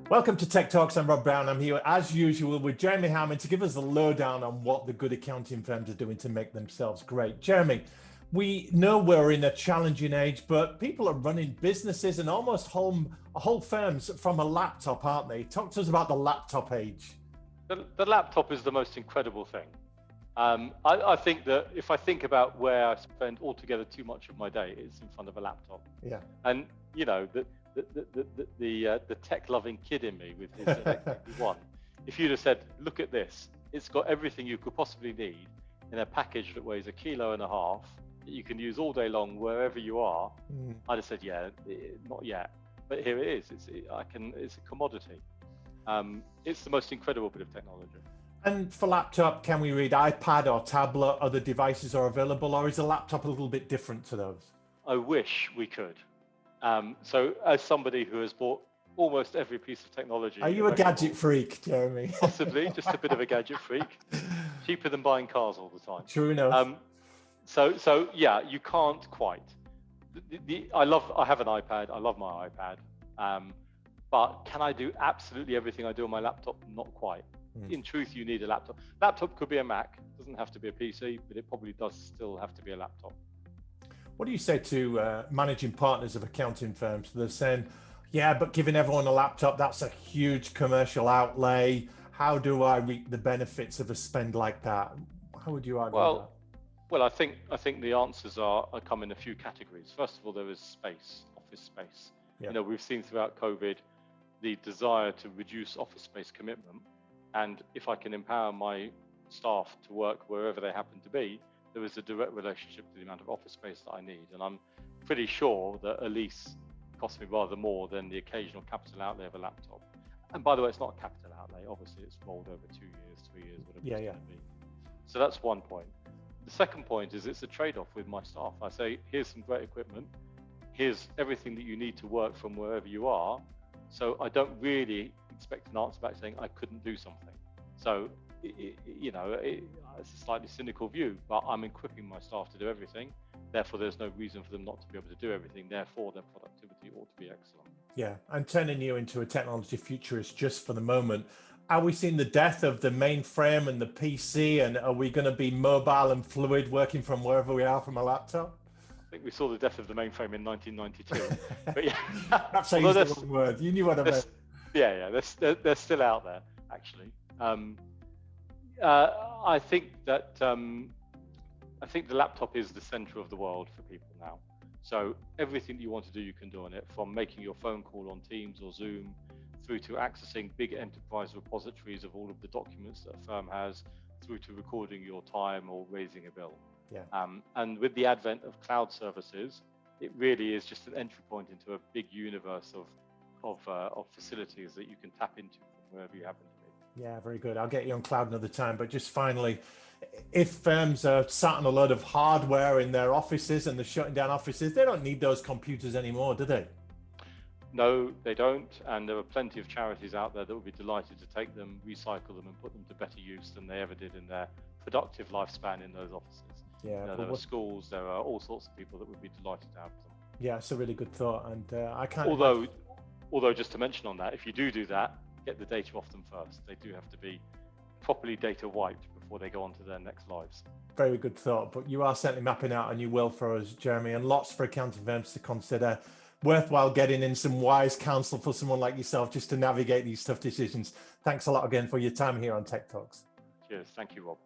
Welcome to Tech Talks. I'm Rob Brown. I'm here as usual with Jeremy Hyman to give us the lowdown on what the good accounting firms are doing to make themselves great. Jeremy, we know we're in a challenging age, but people are running businesses and almost whole firms from a laptop, aren't they? Talk to us about the laptop age. The laptop is the most incredible thing. I think that if I think about where I spend altogether too much of my day, it's in front of a laptop. Yeah. And you know, the tech-loving kid in me with his Electric One, if you'd have said, "Look at this, it's got everything you could possibly need in a package that weighs 1.5 kilos that you can use all day long wherever you are," I'd have said, "Yeah, not yet." But here it is. It's a commodity. It's the most incredible bit of technology. And for laptop, can we read iPad or tablet? Other devices are available, or is a laptop a little bit different to those? I wish we could. So as somebody who has bought almost every piece of technology. Are you a gadget freak, Jeremy? Possibly, just a bit of a gadget freak. Cheaper than buying cars all the time. True enough. So yeah, you can't quite. I have an iPad. I love my iPad. But can I do absolutely everything I do on my laptop? Not quite. In truth, you need a laptop. Laptop could be a Mac. It doesn't have to be a PC, but it probably does still have to be a laptop. What do you say to managing partners of accounting firms? They're saying, yeah, but giving everyone a laptop, that's a huge commercial outlay. How do I reap the benefits of a spend like that? How would you argue that? Well, I think the answers come in a few categories. First of all, there is space, office space. Yeah. You know, we've seen throughout COVID the desire to reduce office space commitment. And if I can empower my staff to work wherever they happen to be, there is a direct relationship to the amount of office space that I need. And I'm pretty sure that a lease costs me rather more than the occasional capital outlay of a laptop. And by the way, it's not a capital outlay. Obviously, it's rolled over 2 years, 3 years, whatever it's going to be. So that's one point. The second point is it's a trade-off with my staff. I say, here's some great equipment. Here's everything that you need to work from wherever you are. So I don't really expect an answer back saying I couldn't do something. So, it's a slightly cynical view, but I'm equipping my staff to do everything. Therefore, there's no reason for them not to be able to do everything. Therefore, their productivity ought to be excellent. Yeah, and turning you into a technology futurist just for the moment, are we seeing the death of the mainframe and the PC, and are we going to be mobile and fluid, working from wherever we are from a laptop? I think we saw the death of the mainframe in 1992. But yeah, perhaps I used the wrong word. You knew what I meant. Yeah, they're still out there, actually. I think the laptop is the center of the world for people now. So everything that you want to do, you can do on it, from making your phone call on Teams or Zoom, through to accessing big enterprise repositories of all of the documents that a firm has, through to recording your time or raising a bill. Yeah. And with the advent of cloud services, it really is just an entry point into a big universe of facilities that you can tap into from wherever you happen to be. Yeah, very good. I'll get you on cloud another time. But just finally, if firms are sat on a load of hardware in their offices and they're shutting down offices, they don't need those computers anymore, do they? No, they don't. And there are plenty of charities out there that would be delighted to take them, recycle them, and put them to better use than they ever did in their productive lifespan in those offices. Yeah, there are schools, there are all sorts of people that would be delighted to have them. Yeah, it's a really good thought. And I can't. Although, just to mention on that, if you do that, get the data off them first. They do have to be properly data wiped before they go on to their next lives. Very good thought. But you are certainly mapping out a new world for us, Jeremy, and lots for accounting firms to consider. Worthwhile getting in some wise counsel for someone like yourself just to navigate these tough decisions. Thanks a lot again for your time here on Tech Talks. Cheers. Thank you, Rob.